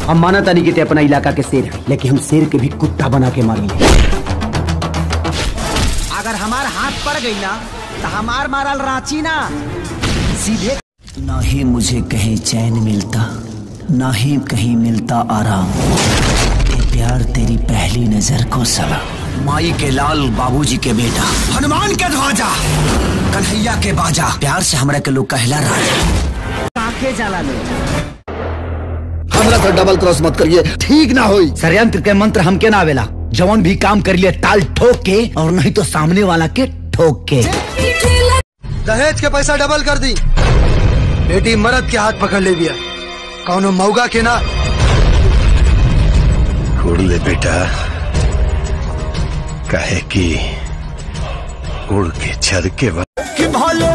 हम माना तानी कि ते अपना इलाका के शेर है, लेकिन हम शेर के भी कुत्ता बना के मारेंगे। अगर हमार हाथ पड़ गई ना तो हमार मारल रांची ना सीधे। ना ही मुझे कहीं चैन मिलता, ना ही कहीं मिलता आराम। प्यार तेरी पहली नजर को सलाम। माई के लाल, बाबूजी के बेटा, हनुमान के ध्वजा, कन्हैया के बाजा, प्यार से हमरा के लोग कहला राजा। आंखें जला ले। हमरा से डबल क्रॉस मत करिए, ठीक ना होई। षड्यंत्र के मंत्र हमके ना आवेला। जवान भी काम कर लिए ताल ठोक के, और नहीं तो सामने वाला के ठोक के। दहेज के पैसा डबल कर दी। बेटी मर्द के हाथ पकड़ ले दिया, कौनो मौगा के ना। उड़ ले बेटा, काहे की उड़ के छर के कि भले